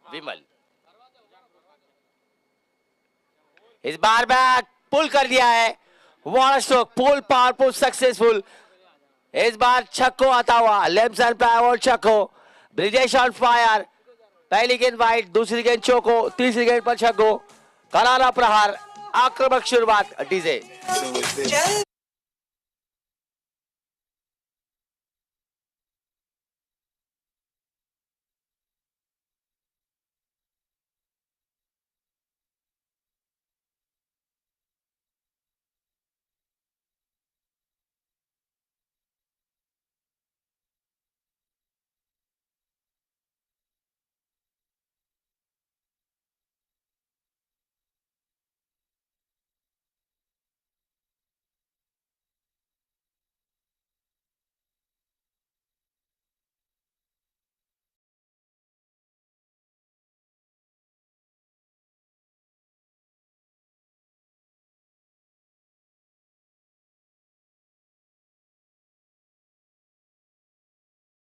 विमल इस बार बैक पुल कर दिया है, what stroke, pull power pull successful. इस बार छक्को आता हुआ, लेफ्ट एंड और छक्को, ब्रिजेश ऑन फायर। पहली गेंद वाइड, दूसरी गेंद चौको, तीसरी गेंद पर छक्को, करारा प्रहार, आक्रामक शुरुआत डीजे।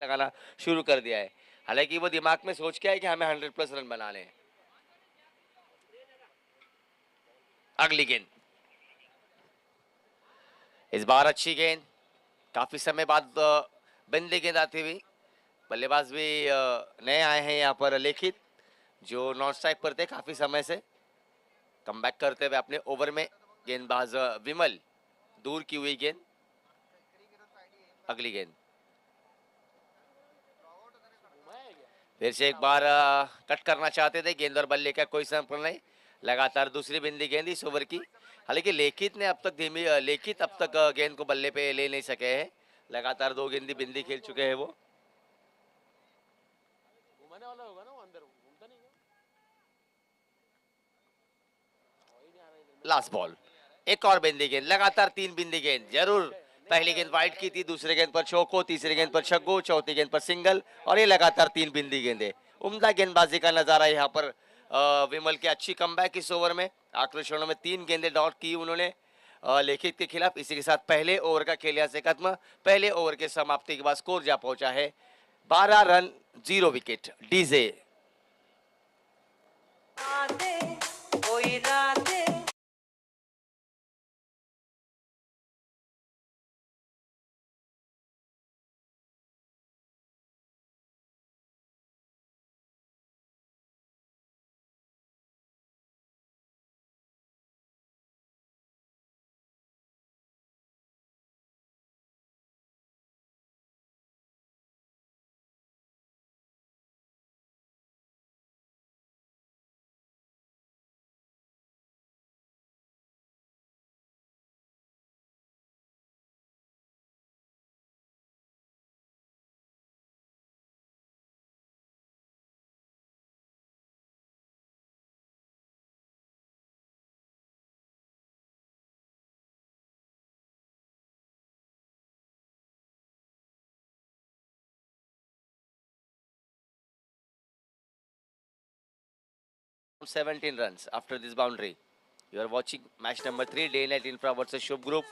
लगाना शुरू कर दिया है, हालांकि वो दिमाग में सोच के है कि हमें 100+ रन बनाने हैं। अगली गेंद, इस बार अच्छी गेंद, काफी समय बाद बंदी गेंद आती हुई। बल्लेबाज भी नए आए हैं यहाँ पर, लेखित, जो नॉन स्ट्राइक पर थे काफी समय से, कमबैक करते हुए अपने ओवर में। गेंदबाज विमल, दूर की हुई गेंद। अगली गेंद, फिर से एक बार कट करना चाहते थे, गेंद और बल्ले का कोई संपर्क नहीं। लगातार दूसरी बिंदी गेंद इस ओवर की, हालांकि लेखित ने अब तक गेंद को बल्ले पे ले नहीं सके हैं। लगातार 2 गेंदी बिंदी खेल चुके हैं वो। लास्ट बॉल, एक और बिंदी गेंद, लगातार 3 बिंदी गेंद। जरूर पहली गेंद वाइड की थी, दूसरे गेंद पर चौको, तीसरी गेंद पर छक्को, चौथी गेंद पर सिंगल, और ये लगातार 3 बिंदी गेंदे। उम्दा गेंदबाजी का नजारा यहाँ पर विमल की अच्छी कमबैक इस ओवर में। आकर्षणों में 3 गेंदे डॉट की उन्होंने लेखित के खिलाफ। इसी के साथ पहले ओवर का खेल यहाँ से खत्म। पहले ओवर के समाप्ति के बाद स्कोर जा पहुंचा है 12 run 0 wicket. DJ $17 runs after this boundary. You are watching match number 3, Day Night Infra versus Shubh Group.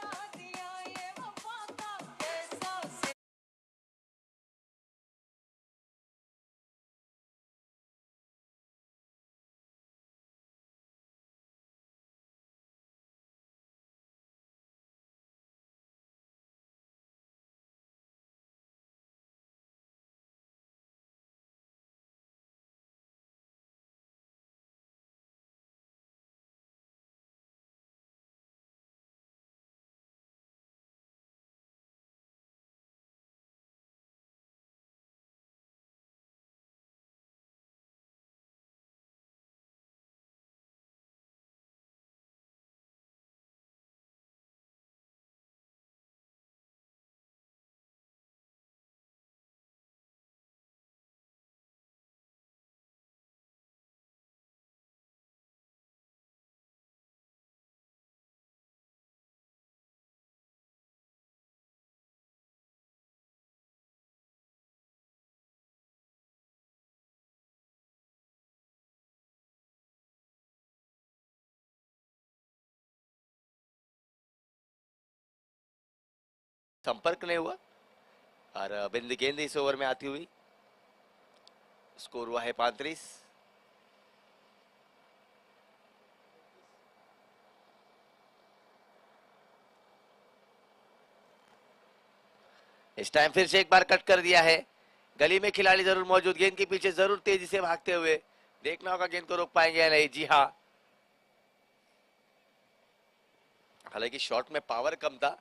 संपर्क नहीं हुआ और बिंदी गेंद इस ओवर में आती हुई। स्कोर हुआ है 35। इस टाइम फिर से एक बार कट कर दिया है। गली में खिलाड़ी जरूर मौजूद, गेंद के पीछे जरूर तेजी से भागते हुए। देखना होगा गेंद को रोक पाएंगे या नहीं। जी हाँ, हालांकि शॉट में पावर कम था,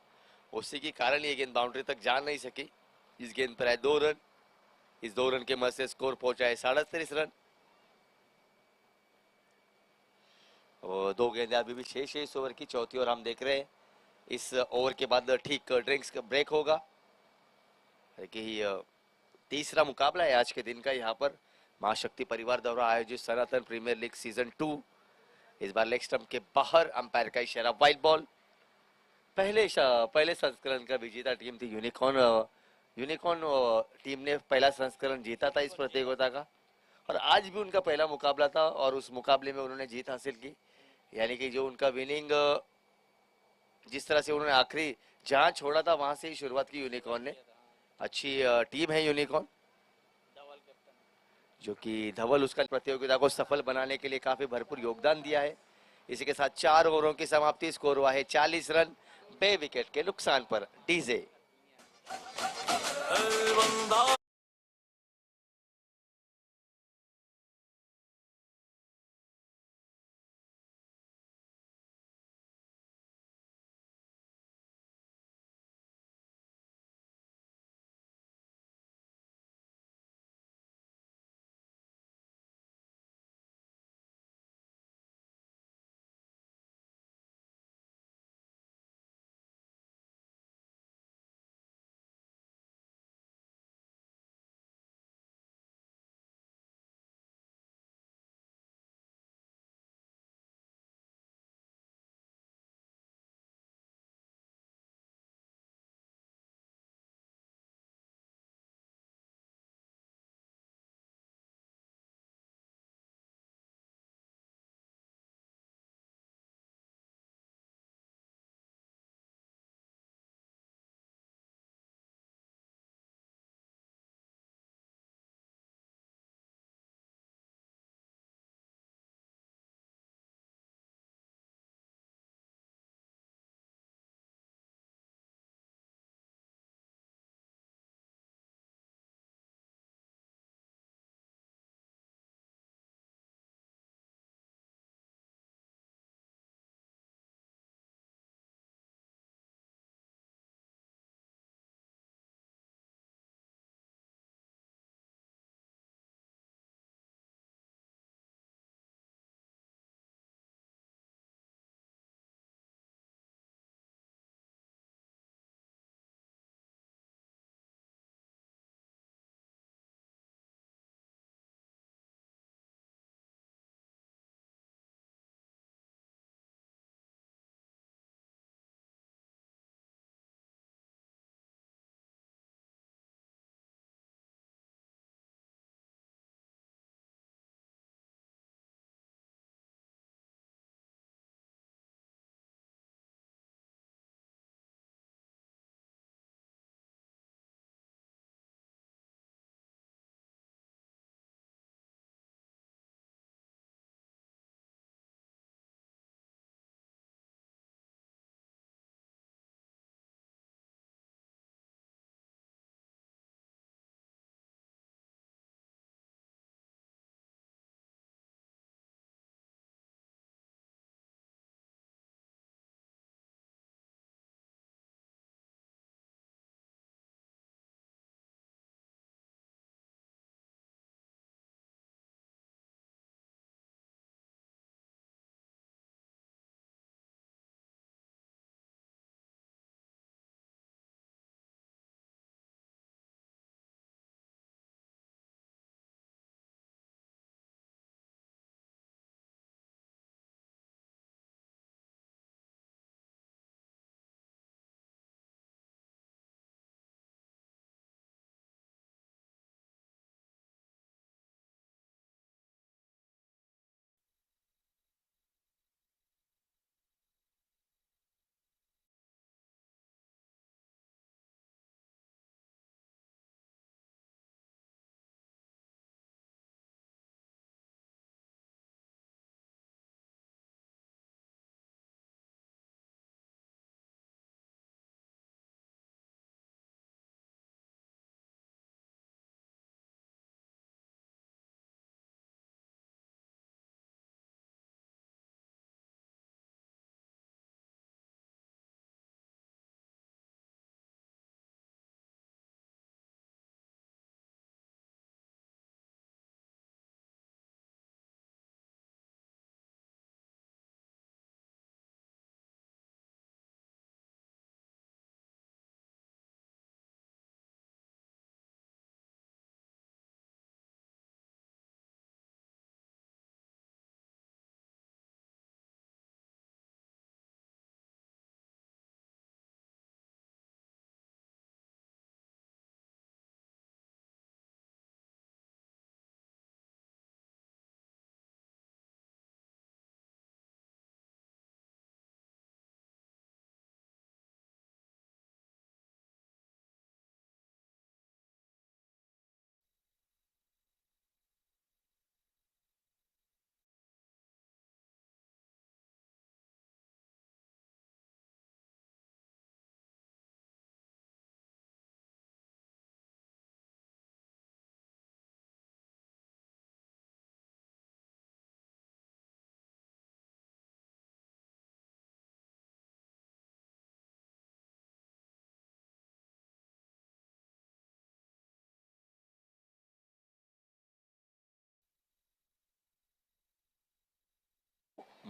उसी के कारण ये गेंद बाउंड्री तक जा नहीं सकी। इस गेंद पर है 2 रन। इस 2 रन के मदद से स्कोर पहुंचा है 37 रन। और 2 गेंदें अभी भी 6-6 इस ओवर की। चौथी ओवर हम देख रहे हैं। इस ओवर के बाद ठीक ड्रिंक्स का ब्रेक होगा। कि तीसरा मुकाबला है आज के दिन का यहाँ पर महाशक्ति परिवार द्वारा आयोजित सनातन प्रीमियर लीग सीजन 2। इस बार लेग स्टंप के बाहर अंपायर का इशारा, वाइड बॉल। पहले संस्करण का विजेता टीम थी यूनिकॉर्न। यूनिकॉर्न टीम ने पहला संस्करण जीता था इस प्रतियोगिता का, और आज भी उनका पहला मुकाबला था और उस मुकाबले में उन्होंने जीत हासिल की। यानी कि जो उनका विनिंग, जिस तरह से उन्होंने आखिरी जहां छोड़ा था वहां से ही शुरुआत की यूनिकॉर्न ने। अच्छी टीम है यूनिकॉर्न, जो कि धवल उसका प्रतियोगिता को सफल बनाने के लिए काफी भरपूर योगदान दिया है। इसी के साथ 4 ओवरों की समाप्ति, स्कोर हुआ है 40 रन बे विकेट के नुकसान पर। डीजे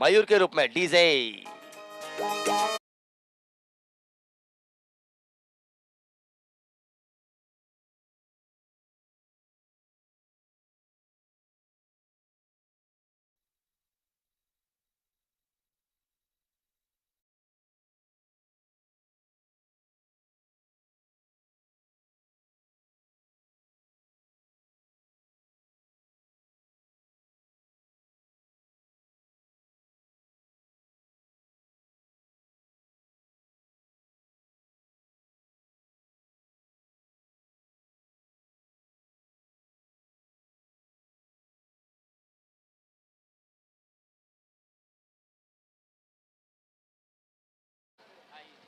मयूर के रूप में डीजे।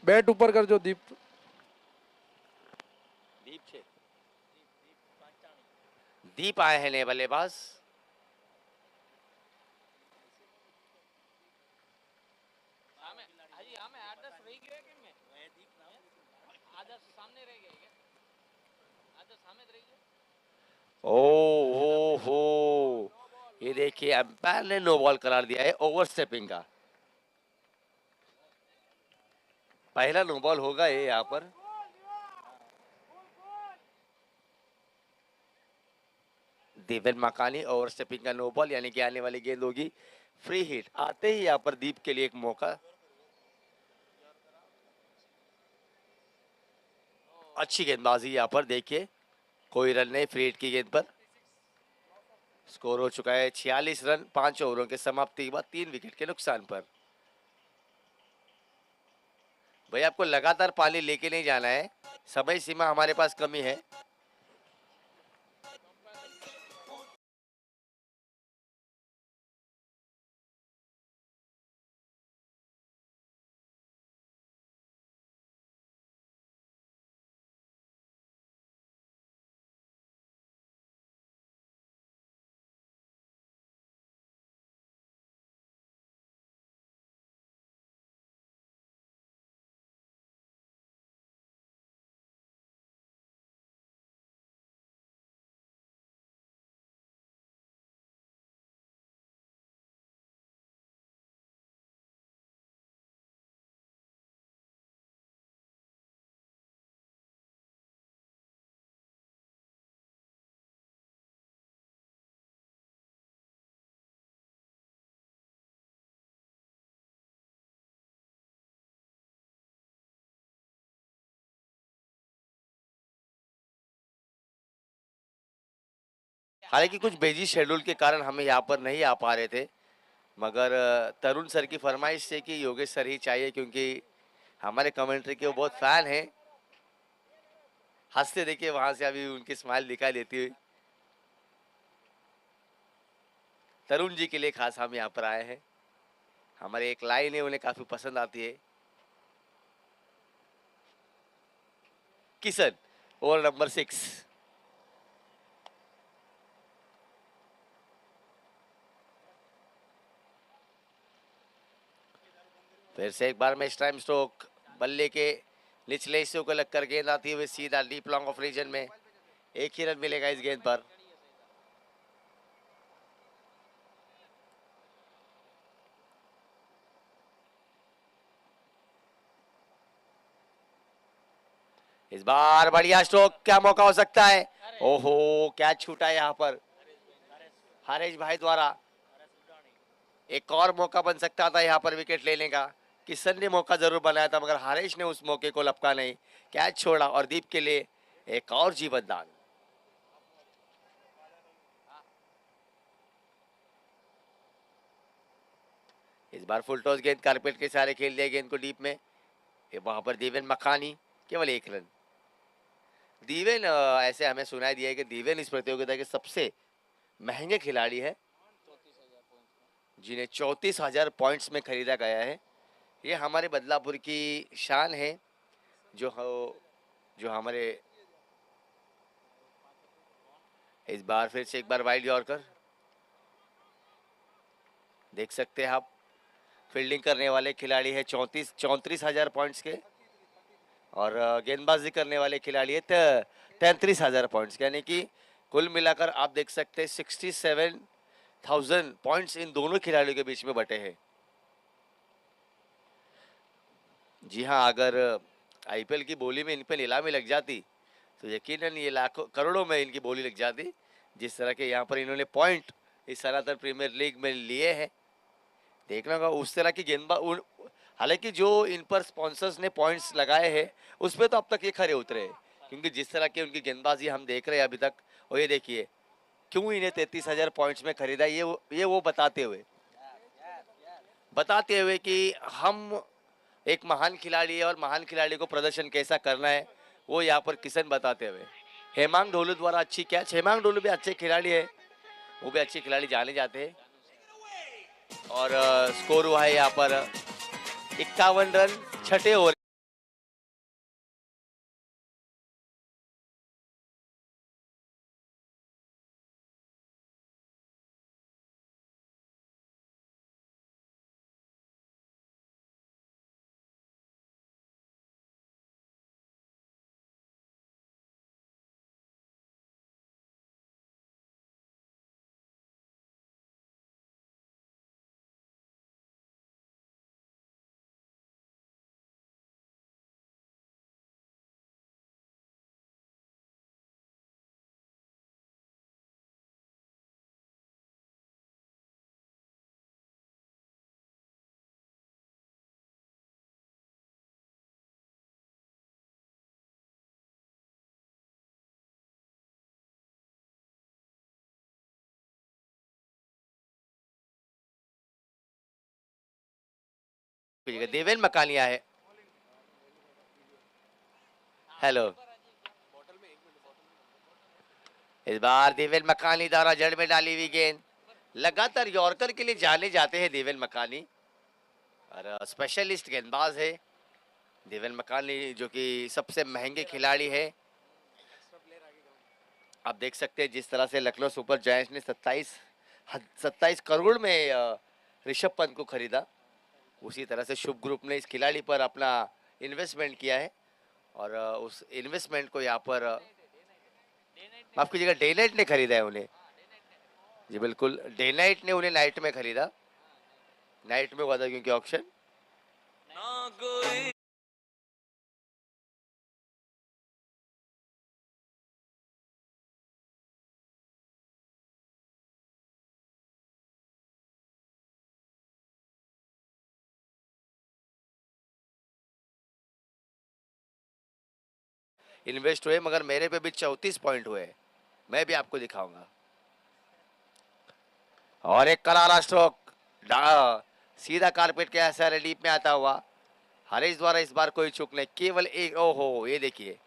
बैट ऊपर कर जो दीप। दीप आए हैं नए बल्लेबाज। ओ हो, ये देखिए अंपायर ने नो बॉल करार दिया है ओवर स्टेपिंग का। पहला नो बॉल होगा ये यहाँ पर। देवन मकानी ओवर स्टेपिंग का नो बॉल, यानी कि आने वाली गेंद होगी फ्री हिट। आते ही यहाँ पर दीप के लिए एक मौका। अच्छी गेंदबाजी यहाँ पर, देखिए कोई रन नहीं फ्री हिट की गेंद पर। स्कोर हो चुका है 46 रन 5 ओवरों के समाप्ति के बाद 3 विकेट के नुकसान पर। भाई आपको लगातार पानी लेके नहीं जाना है, समय सीमा हमारे पास कमी है। हालांकि कुछ बिजी शेड्यूल के कारण हमें यहाँ पर नहीं आ पा रहे थे, मगर तरुण सर की फरमाइश से कि योगेश सर ही चाहिए, क्योंकि हमारे कमेंट्री के वो बहुत फैन हैं। हंसते देखिए वहां से अभी उनकी स्माइल दिखाई देती हुई। तरुण जी के लिए खास हम यहाँ पर आए हैं। हमारी एक लाइन है उन्हें काफी पसंद आती है। Kishan over number 6। फिर से एक बार में टाइम स्ट्रोक, बल्ले के निचले हिस्से को लगकर गेंद आती हुई सीधा डीप लॉन्ग ऑफ रीजन में। एक ही रन मिलेगा इस गेंद पर। इस बार बढ़िया स्ट्रोक, क्या मौका हो सकता है। ओहो, क्या छूटा यहाँ पर हरेश भाई द्वारा। एक और मौका बन सकता था यहाँ पर विकेट लेने का। किशन ने मौका जरूर बनाया था, मगर हरेश ने उस मौके को लपका नहीं, कैच छोड़ा और दीप के लिए एक और जीवन दान। इस बार फुल टॉस गेंद कारपेट के सहारे खेल दिया गेंद को डीप में। वहां पर दीवेन मखानी केवल 1 रन। दीवेन ऐसे हमें सुनाई दिया है कि दीवेन इस प्रतियोगिता के सबसे महंगे खिलाड़ी है, जिन्हें 34,000 पॉइंट्स में खरीदा गया है। ये हमारे बदलापुर की शान है, जो हमारे। इस बार फिर से एक बार वाइड यॉर्कर, देख सकते हैं आप। फील्डिंग करने वाले खिलाड़ी है 34,000 पॉइंट्स के, और गेंदबाजी करने वाले खिलाड़ी है 33,000 पॉइंट्स के, यानी कि कुल मिलाकर आप देख सकते हैं 67,000 पॉइंट्स इन दोनों खिलाड़ियों के बीच में बटे हैं। जी हाँ, अगर आईपीएल की बोली में इन पे नीलामी लग जाती तो यकीनन ये लाखों करोड़ों में इनकी बोली लग जाती। जिस तरह के यहाँ पर इन्होंने पॉइंट इस सनातन प्रीमियर लीग में लिए हैं, देखना होगा उस तरह की गेंदबाज। हालांकि जो इन पर स्पॉन्सर्स ने पॉइंट्स लगाए हैं उस पर तो अब तक ये खरे उतरे हैं, क्योंकि जिस तरह की उनकी गेंदबाजी हम देख रहे हैं अभी तक। और ये देखिए क्यों इन्हें 33,000 पॉइंट्स में खरीदा, ये वो बताते हुए कि हम एक महान खिलाड़ी है और महान खिलाड़ी को प्रदर्शन कैसा करना है, वो यहाँ पर किशन बताते हुए। हेमांग ढोलू द्वारा अच्छी कैच। हेमांग ढोलू भी अच्छे खिलाड़ी है, वो भी अच्छे खिलाड़ी जाने जाते हैं। और स्कोर हुआ है यहाँ पर 51 रन छठे ओवर। देवेन मकानिया है। हेलो, इस बार देवेन मकानी द्वारा जड़ में डाली हुई गेंद। लगातार यॉर्कर के लिए जाने जाते हैं देवेन मकानी, और स्पेशलिस्ट गेंदबाज है देवेन मकानी, जो कि सबसे महंगे खिलाड़ी है। आप देख सकते हैं जिस तरह से लखनऊ सुपर जायंट्स ने 27 करोड़ में ऋषभ पंत को खरीदा, उसी तरह से शुभ ग्रुप ने इस खिलाड़ी पर अपना इन्वेस्टमेंट किया है। और उस इन्वेस्टमेंट को यहाँ पर माफ कीजिएगा, डे नाइट ने खरीदा है उन्हें। जी बिल्कुल, डे नाइट ने उन्हें नाइट में खरीदा, नाइट में हुआ था क्योंकि ऑक्शन। इन्वेस्ट हुए, मगर मेरे पे भी 34 पॉइंट हुए, मैं भी आपको दिखाऊंगा। और एक करारा स्ट्रोक, सीधा कारपेट के ऐसा डीप में आता हुआ। हरीश द्वारा इस बार कोई चूक नहीं, केवल एक। ओहो, ये देखिए,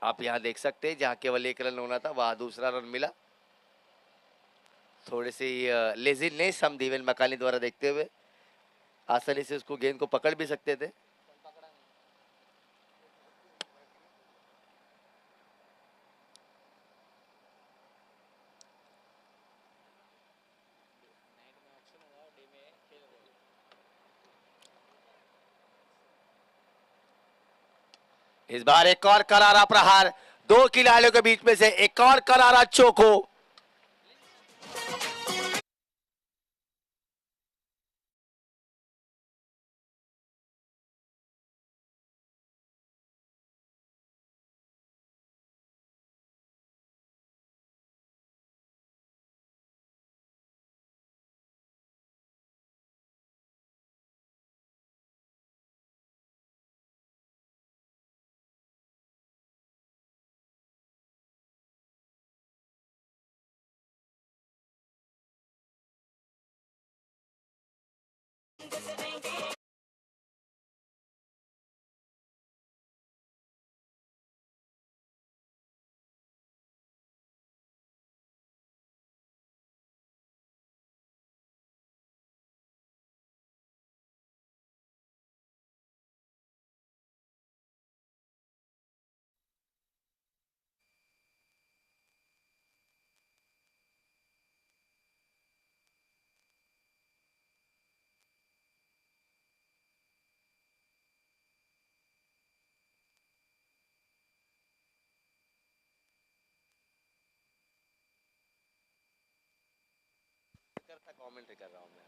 आप यहाँ देख सकते हैं जहाँ केवल एक रन होना था वहां दूसरा रन मिला। थोड़ी सी लेजीनेस हम देवेन मकानी द्वारा देखते हुए आसानी से उसको गेंद को पकड़ भी सकते थे। इस बार एक और करारा प्रहार, दो खिलाड़ियों के बीच में से एक और करारा चौको। कमेंट्री कर रहा हूं मैं,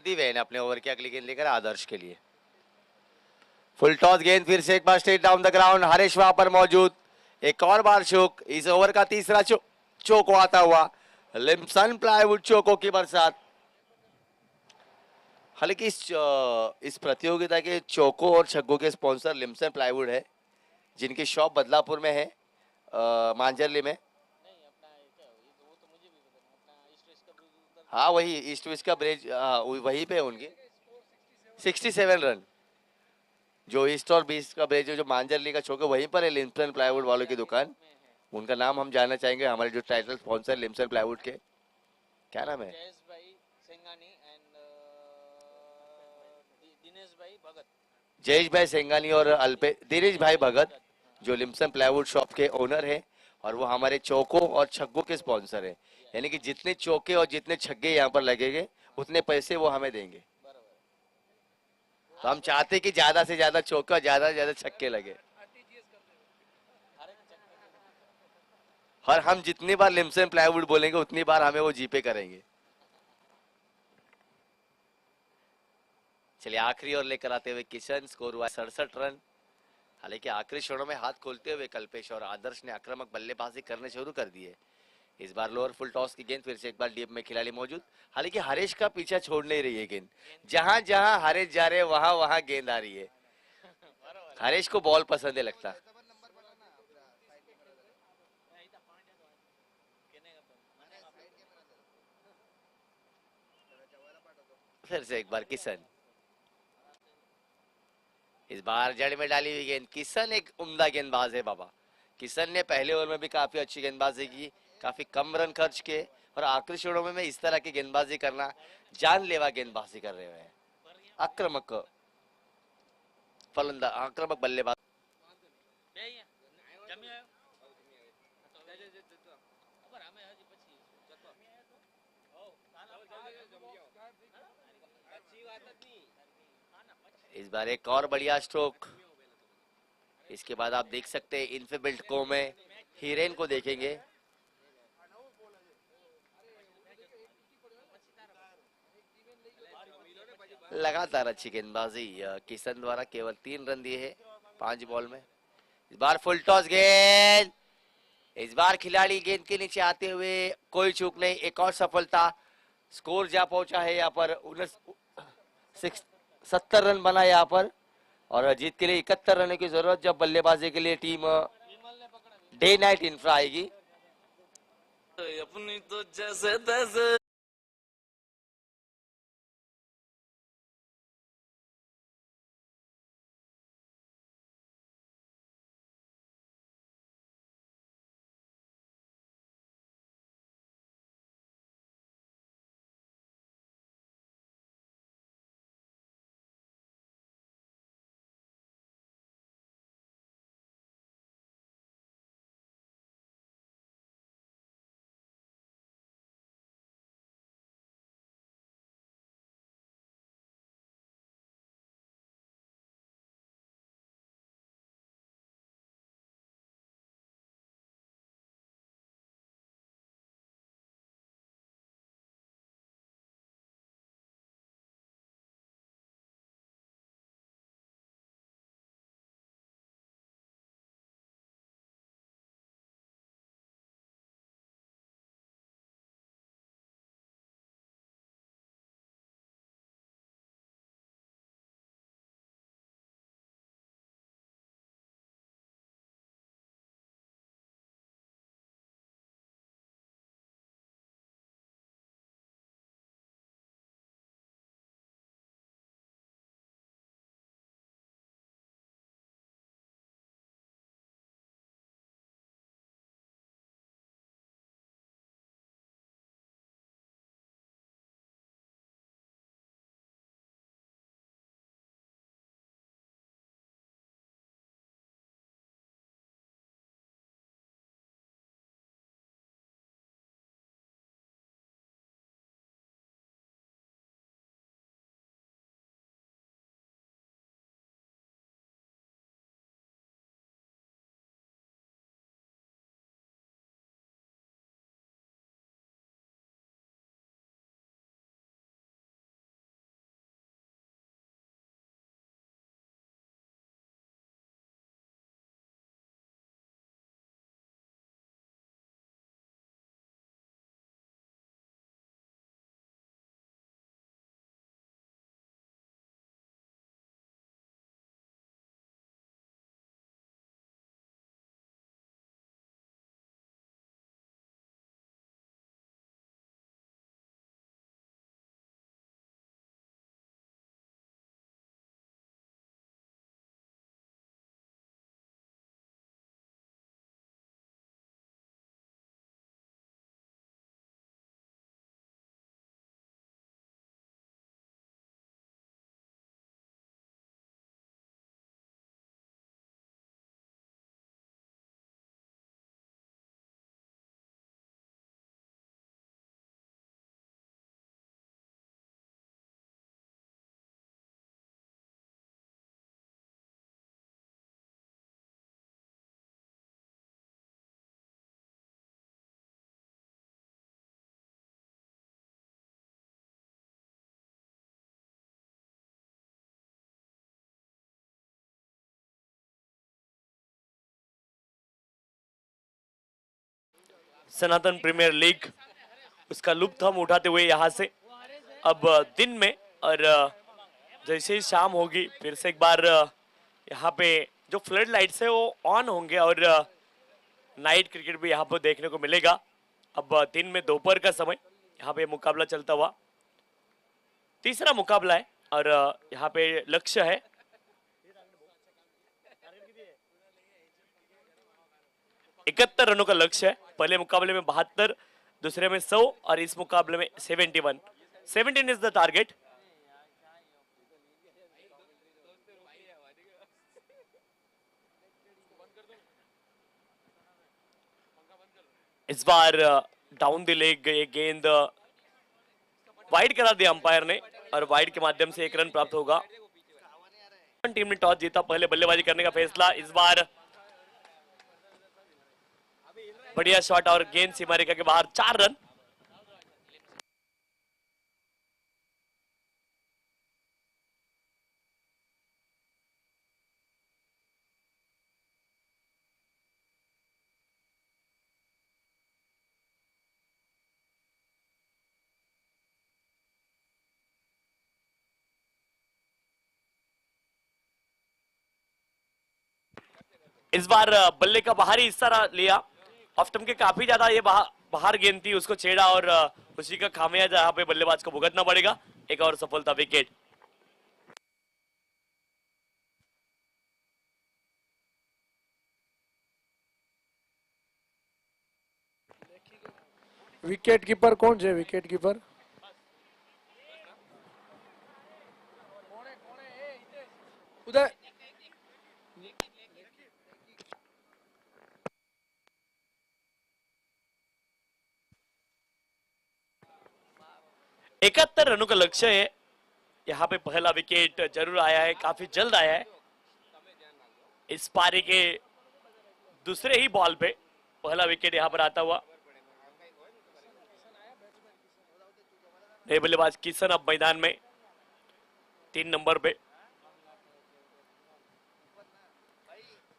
दी वैन अपने ओवर की अगली गेंद लेकर आदर्श के लिए। फुल टॉस गेंद फिर से एक बार straight down the ground, Harish वहां पर मौजूद, एक और बार चौक, इस ओवर का तीसरा चौको आता हुआ, लिम्सन प्लाईवुड चौको की बरसात। हालांकि इस प्रतियोगिता के चौको और छक्कों के स्पॉन्सर लिम्सन प्लाईवुड है, जिनकी शॉप बदलापुर में है, मांजरली में। हाँ वही ईस्ट वेस्ट का ब्रिज, वहीं पे है उनकी। 67 रन जो ईस्ट और बीस्ट का ब्रिज जो मांजरली का चौक है वहीं पर है लिम्सन प्लाईवुड वालों की दुकान। उनका नाम हम जानना चाहेंगे, हमारे जो टाइटल स्पॉन्सर लिम्सन प्लाईवुड के, क्या नाम है? जयेश भाई सेंगानी और अल्पे दिनेश भाई भगत, जो लिम्सन प्लाईवुड शॉप के ओनर है, और वो हमारे चौकों और छक्कों के स्पॉन्सर है। यानी कि जितने चौके और जितने छक्के यहाँ पर लगेंगे उतने पैसे वो हमें देंगे। तो हम चाहते कि ज्यादा से ज्यादा चौके और ज्यादा से ज्यादा छक्के लगे, और हम जितनी बार लिम्सन प्लाईवुड बोलेंगे उतनी बार हमें वो जीपे करेंगे। चलिए आखिरी ओवर लेकर आते हुए किशन, स्कोर हुआ 67 रन। हालांकि आखिरी क्षणों में हाथ खोलते हुए कल्पेश और आदर्श ने आक्रामक बल्लेबाजी करने शुरू कर दी है। इस बार लोअर फुल टॉस की गेंद, फिर से एक बार डीप में खिलाड़ी मौजूद। हालांकि हरीश का पीछा छोड़ नहीं रही है गेंद, जहां जहां हरीश जा रहे वहां वहां गेंद आ रही है। हरीश को बॉल पसंद है लगता। फिर से एक बार किशन, इस बार जड़ में डाली हुई गेंद। किशन एक उम्दा गेंदबाज है बाबा। किशन ने पहले ओवर में भी काफी अच्छी गेंदबाजी की, काफी कम रन खर्च किए, और आखिरी क्षणों में इस तरह की गेंदबाजी करना, जानलेवा गेंदबाजी कर रहे हैं। आक्रामक फलंदा, आक्रामक बल्लेबाज। इस बार एक और बढ़िया स्ट्रोक। इसके बाद आप देख सकते हैं इनफिबिल्ट को में हीरेन को देखेंगे। लगातार अच्छी गेंदबाजी किशन द्वारा, केवल 3 रन दिए हैं 5 बॉल में। इस बार फुल टॉस गेंद, इस बार खिलाड़ी गेंद के नीचे आते हुए कोई चूक नहीं, एक और सफलता। स्कोर जा पहुंचा है यहाँ पर 70 रन बना यहाँ पर, और जीत के लिए 71 रन की जरूरत, जब बल्लेबाजी के लिए टीम डे नाइट इंफ्रा आएगी। अपनी तो जैसे सनातन प्रीमियर लीग उसका लुत्फ हम उठाते हुए यहाँ से अब दिन में और जैसे ही शाम होगी फिर से एक बार यहाँ पे जो फ्लड लाइट्स है वो ऑन होंगे और नाइट क्रिकेट भी यहाँ पर देखने को मिलेगा। अब दिन में दोपहर का समय यहाँ पे मुकाबला चलता हुआ तीसरा मुकाबला है और यहाँ पे लक्ष्य है 71 रनों का लक्ष्य है। पहले मुकाबले में 72, दूसरे में 100 और इस मुकाबले में 71। 17 इज द टारगेट। इस बार डाउन द लेग ये गेंद वाइड करा दिया अंपायर ने और वाइड के माध्यम से 1 रन प्राप्त होगा। टीम ने टॉस जीता, पहले बल्लेबाजी करने का फैसला। इस बार बढ़िया शॉट और गेंद सीमा रेखा के बाहर, 4 रन। इस बार बल्ले का बाहरी हिस्सा लिया, ऑफ स्टंप के काफी ज्यादा ये बाहर गेंद थी, उसको छेड़ा और उसी का खामियाजा यहाँ पे बल्लेबाज को भुगतना पड़ेगा। एक और सफलता, विकेट। विकेट कीपर कौन है? विकेट कीपर उदय। 71 रनों का लक्ष्य है। यहाँ पे पहला विकेट जरूर आया है, काफी जल्द आया है। इस पारी के दूसरे ही बॉल पे पहला विकेट यहाँ पर आता हुआ। नए बल्लेबाज किशन अब मैदान में 3 नंबर पे।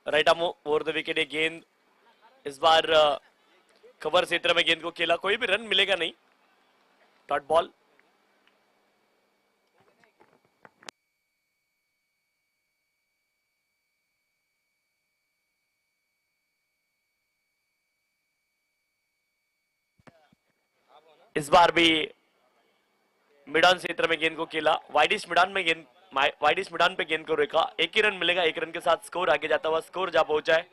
Right arm over the wicket, ये गेंद इस बार कवर क्षेत्र में गेंद को खेला, कोई भी रन मिलेगा नहीं। Dot ball. इस बार भी मिडान क्षेत्र में गेंद को खेला, वाइडिश मिडान पे गेंद को रोका। 1 ही रन मिलेगा, 1 रन के साथ स्कोर आगे जाता हुआ। स्कोर जा पहुंचा है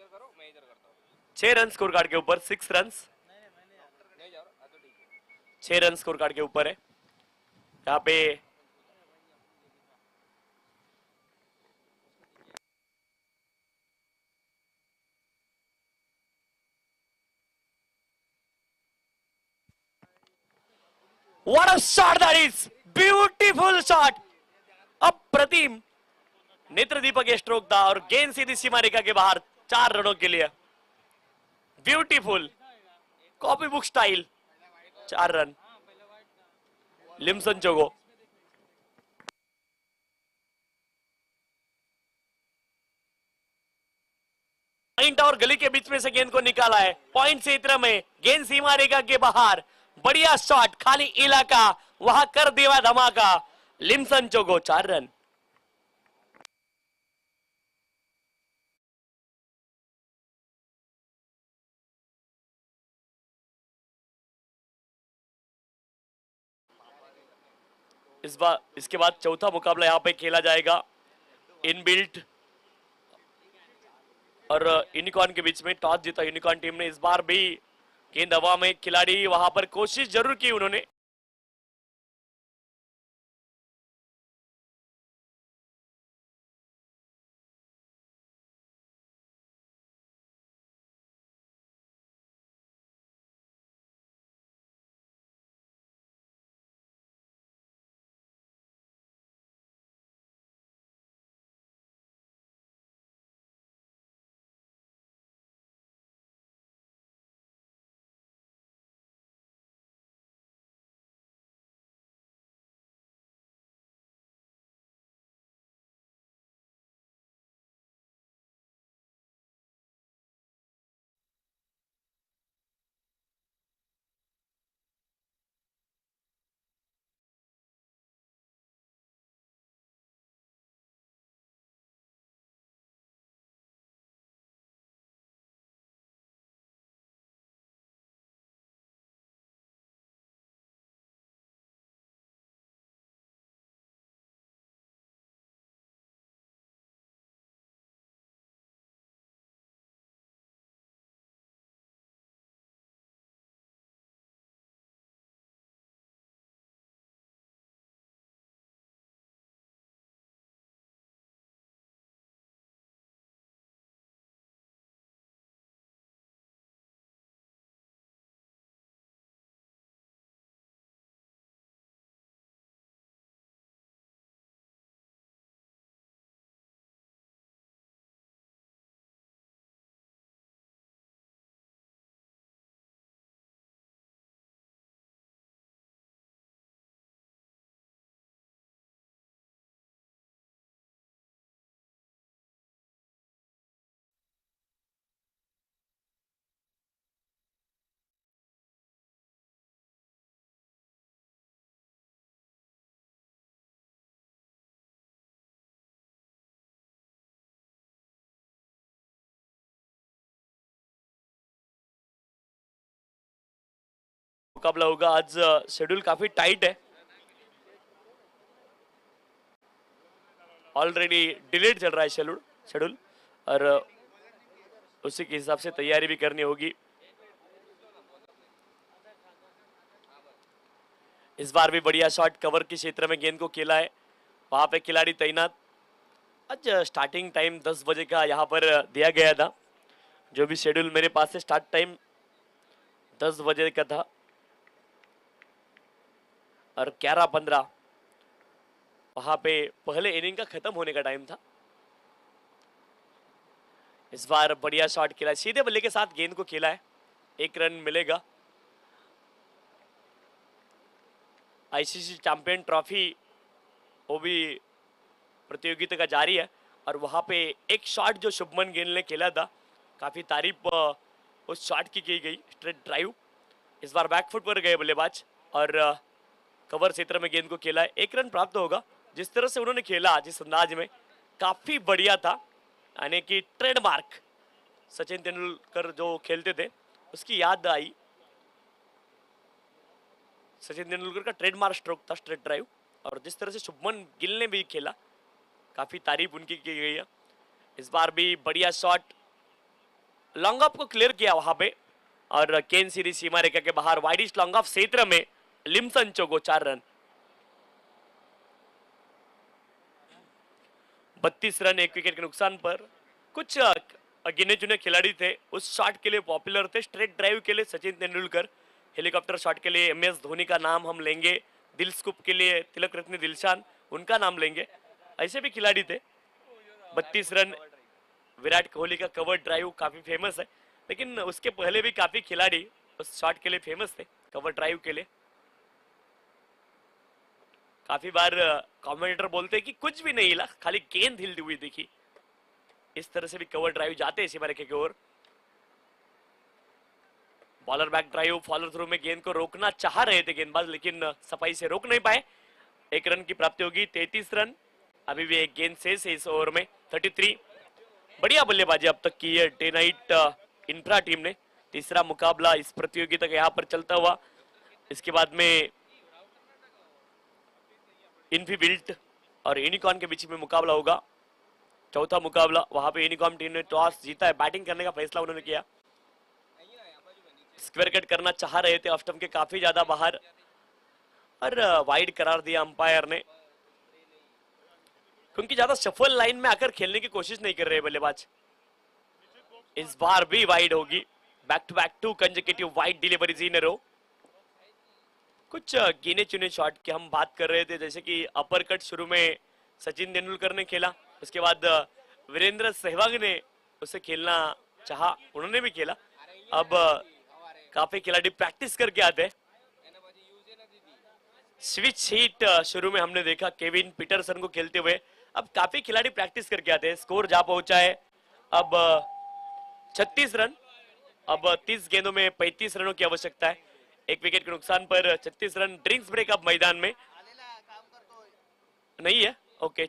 6 रन स्कोर कार्ड के ऊपर, 6 रन, 6 रन स्कोर कार्ड के ऊपर है। यहाँ पे What a shot that is! Beautiful shot! अप्रतिम नेत्र दीपक ये स्ट्रोक था और गेंद सीधी सीमा रेखा के बाहर, 4 रनों के लिए। Beautiful copy book style, 4 run. लिम्सन जोगो। पॉइंट और गली के बीच में से गेंद को निकाला है, पॉइंट क्षेत्र में गेंद सीमा रेखा के बाहर। बढ़िया शॉट, खाली इलाका, वहां कर दिया धमाका। लिम्सन जोगो, 4 रन। इस बार इसके बाद चौथा मुकाबला यहां पे खेला जाएगा इनबिल्ट और यूनिकॉर्न के बीच में। टॉस जीता यूनिकॉर्न टीम ने। इस बार भी गेंद हवा में, खिलाड़ी वहां पर कोशिश जरूर की उन्होंने। मुकाबला होगा। आज शेड्यूल काफी टाइट है, ऑलरेडी डिलेड चल रहा है शेड्यूल शेड्यूल और उसी के हिसाब से तैयारी भी करनी होगी। इस बार भी बढ़िया शॉट कवर के क्षेत्र में गेंद को खेला है, वहां पे खिलाड़ी तैनात। आज स्टार्टिंग टाइम 10 बजे का यहाँ पर दिया गया था, जो भी शेड्यूल मेरे पास है स्टार्ट टाइम 10 बजे का था और 11:15 वहां पे पहले इनिंग का खत्म होने का टाइम था। इस बार बढ़िया शॉट खेला, सीधे बल्ले के साथ गेंद को खेला है, 1 रन मिलेगा। आईसीसी चैंपियन ट्रॉफी वो भी प्रतियोगिता का जारी है और वहां पे एक शॉट जो शुभमन गिल ने खेला था, काफी तारीफ उस शॉट की गई, स्ट्रेट ड्राइव। इस बार बैकफुट पर गए बल्लेबाज और कवर क्षेत्र में गेंद को खेला है, 1 रन प्राप्त होगा। जिस तरह से उन्होंने खेला, जिस अंदाज में, काफी बढ़िया था, यानी कि ट्रेडमार्क सचिन तेंदुलकर जो खेलते थे उसकी याद आई। सचिन तेंदुलकर का ट्रेडमार्क स्ट्रोक था स्ट्रेट ड्राइव, और जिस तरह से शुभमन गिल ने भी खेला, काफी तारीफ उनकी की गई है। इस बार भी बढ़िया शॉट, लॉन्ग ऑफ को क्लियर किया वहां पे और केन सीरीज सीमा रेखा के बाहर वाइडिश लॉन्ग ऑफ क्षेत्र में लिम्सन चोगो 4 रन। 32 रन 1 विकेट के नुकसान पर। कुछ गिने चुने खिलाड़ी थे उस शॉट के लिए पॉपुलर थे, स्ट्रेट ड्राइव के लिए सचिन तेंदुलकर, हेलीकॉप्टर शॉट के लिए एमएस धोनी का नाम हम लेंगे, दिल स्कूप के लिए तिलक रत्न दिलशान, उनका नाम लेंगे, ऐसे भी खिलाड़ी थे। 32 रन विराट कोहली का कवर ड्राइव काफी फेमस है, लेकिन उसके पहले भी काफी खिलाड़ी उस शॉट के लिए फेमस थे, कवर ड्राइव के लिए। काफी बार कमेंटेटर बोलते हैं कि कुछ भी नहीं हिला, खाली गेंद हिलती हुई देखी। इस तरह से भी कवर ड्राइव जाते हैं सीमा रेखा की ओर। Bowler back drive, follow through में गेंद को रोकना चाह रहे थे गेंदबाज, लेकिन सफाई से रोक नहीं पाए। 1 रन की प्राप्ति होगी, 33 रन। अभी भी एक गेंद शेष है इस ओवर में, 33। बढ़िया बल्लेबाजी अब तक की है डे नाइट इंफ्रा टीम ने। तीसरा मुकाबला इस प्रतियोगिता का यहाँ पर चलता हुआ, इसके बाद में इन्फीबिल्ट और यूनिकॉर्न के बीच में मुकाबला होगा। चौथा मुकाबला, वहां पे यूनिकॉर्न टीम ने टॉस जीता है, बैटिंग करने का फैसला उन्होंने किया। स्क्वायर कट करना चाह रहे थे, ऑफ स्टंप के काफी ज्यादा बाहर और वाइड करार दिया अंपायर ने, क्योंकि ज्यादा सफल लाइन में आकर खेलने की कोशिश नहीं कर रहे बल्लेबाज। इस बार भी वाइड होगी, back to back 2 consecutive wide deliveries in a row. कुछ गिने चुने शॉट की हम बात कर रहे थे, जैसे कि अपर कट शुरू में सचिन तेंदुलकर ने खेला, उसके बाद वीरेंद्र सहवाग ने उसे खेलना चाहा, उन्होंने भी खेला। अब काफी खिलाड़ी प्रैक्टिस करके आते हैं। स्विच हिट शुरू में हमने देखा केविन पीटरसन को खेलते हुए, अब काफी खिलाड़ी प्रैक्टिस करके आते हैं। स्कोर जा पहुंचा है अब 36 रन। अब 30 गेंदों में 35 रनों की आवश्यकता है, 1 विकेट के नुकसान पर 36 रन। ड्रिंक्स ब्रेक अब मैदान में नहीं है, ओके।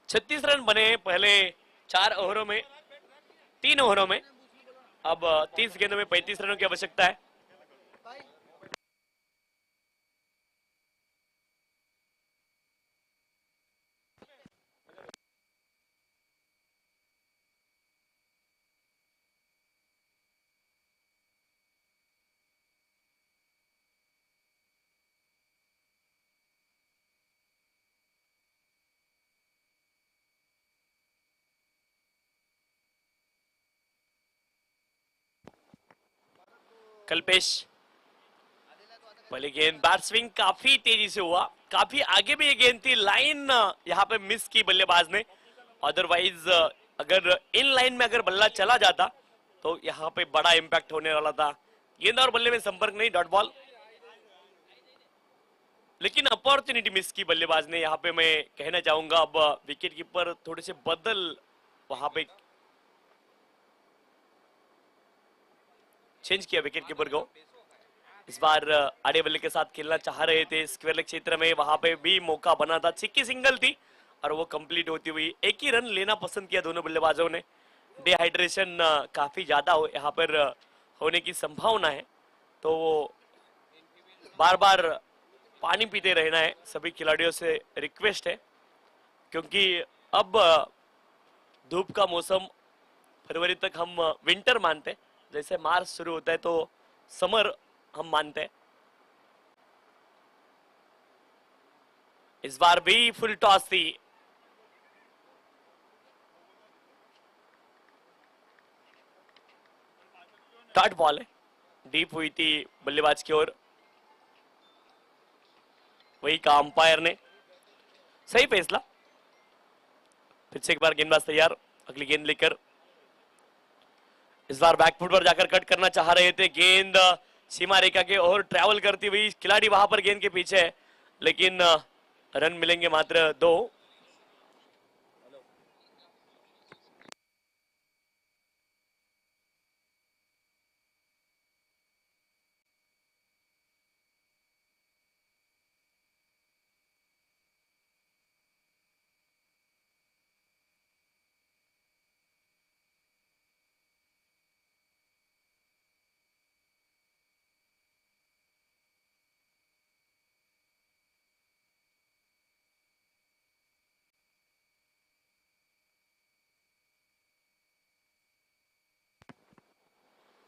छत्तीस रन बने पहले 4 ओवरों में, 3 ओवरों में। अब 30 गेंदों में 35 रनों की आवश्यकता है। कल्पेश, पहले गेंद बैट स्विंग काफी तेजी से हुआ, काफी आगे भी ये गेंद थी, लाइन यहाँ पे मिस की बल्लेबाज ने। अदरवाइज अगर इन लाइन में अगर बल्ला चला जाता तो यहाँ पे बड़ा इंपैक्ट होने वाला था। गेंद और बल्ले में संपर्क नहीं, डॉट बॉल। लेकिन अपॉर्चुनिटी मिस की बल्लेबाज ने। यहाँ पे मैं कहना चाहूंगा अब विकेट कीपर थोड़े से बदल वहां पे चेंज किया विकेट कीपर को। इस बार आड़े बल्ले के साथ खेलना चाह रहे थे स्क्वायर लेग क्षेत्र में, वहां पे भी मौका बना था, छिक्की सिंगल थी और वो कंप्लीट होती हुई। एक ही रन लेना पसंद किया दोनों बल्लेबाजों ने। डिहाइड्रेशन काफी ज्यादा यहाँ पर होने की संभावना है, तो बार बार पानी पीते रहना है सभी खिलाड़ियों से रिक्वेस्ट है, क्योंकि अब धूप का मौसम फरवरी तक हम विंटर मानते हैं, जैसे मार्च शुरू होता है तो समर हम मानते हैं। इस बार भी फुल टॉस थी, डॉट बॉल है, डीप हुई थी बल्लेबाज की ओर। वही का अंपायर ने सही फैसला। फिर से एक बार गेंदबाज तैयार अगली गेंद लेकर। इस बार बैकफुट पर जाकर कट करना चाह रहे थे, गेंद सीमा रेखा के और ट्रैवल करती हुई खिलाड़ी वहां पर गेंद के पीछे है, लेकिन रन मिलेंगे मात्र 2।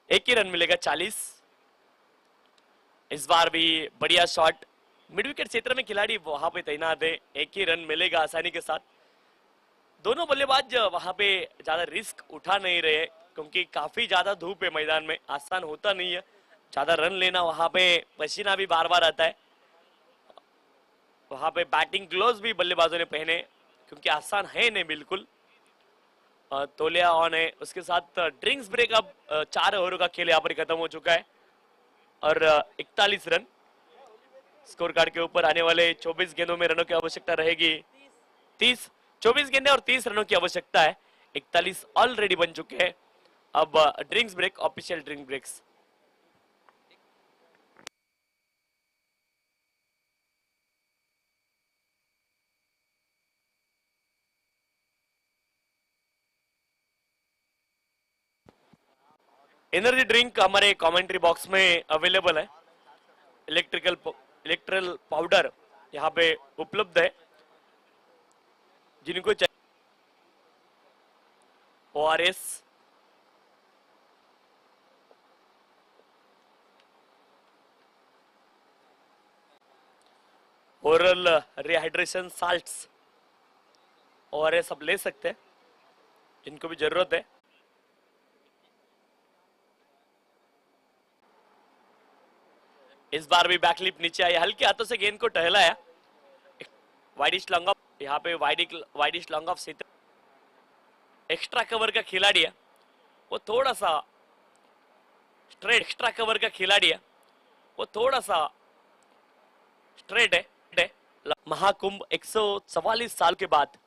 एक ही रन मिलेगा 40। इस बार भी बढ़िया शॉट, मिड विकेट क्षेत्र में खिलाड़ी वहां पे तैनात है, एक ही रन मिलेगा आसानी के साथ। दोनों बल्लेबाज वहां पे ज्यादा रिस्क उठा नहीं रहे, क्योंकि काफी ज्यादा धूप है मैदान में, आसान होता नहीं है ज्यादा रन लेना। वहां पे पसीना भी बार बार आता है, वहां पे बैटिंग ग्लोव्स भी बल्लेबाजों ने पहने, क्योंकि आसान है नहीं बिल्कुल। तोलिया ऑन है, उसके साथ ड्रिंक्स ब्रेक। अब 4 ओवरों का खेल यहाँ पर खत्म हो चुका है और 41 रन स्कोर कार्ड के ऊपर आने वाले 24 गेंदों में रनों की आवश्यकता रहेगी 30। 24 गेंदें और 30 रनों की आवश्यकता है, 41 ऑलरेडी बन चुके हैं। अब drinks break, official drink breaks. Energy drink हमारे कमेंट्री बॉक्स में अवेलेबल है, इलेक्ट्रल पाउडर यहाँ पे उपलब्ध है, जिनको चाहिए। ORS, oral rehydration salts, ORS आप ले सकते हैं जिनको भी जरूरत है। इस बार भी बैकलिप नीचे आई, हल्के हाथों से गेंद को टहलाया। वाइडिश लॉन्ग ऑफ, यहाँ पे वाइडिश लॉन्ग ऑफ क्षेत्र एक्स्ट्रा कवर का खिलाड़ी है, वो थोड़ा सा स्ट्रेट एक्स्ट्रा कवर का खिलाड़ी है, वो थोड़ा सा स्ट्रेट है। महाकुंभ 144 साल के बाद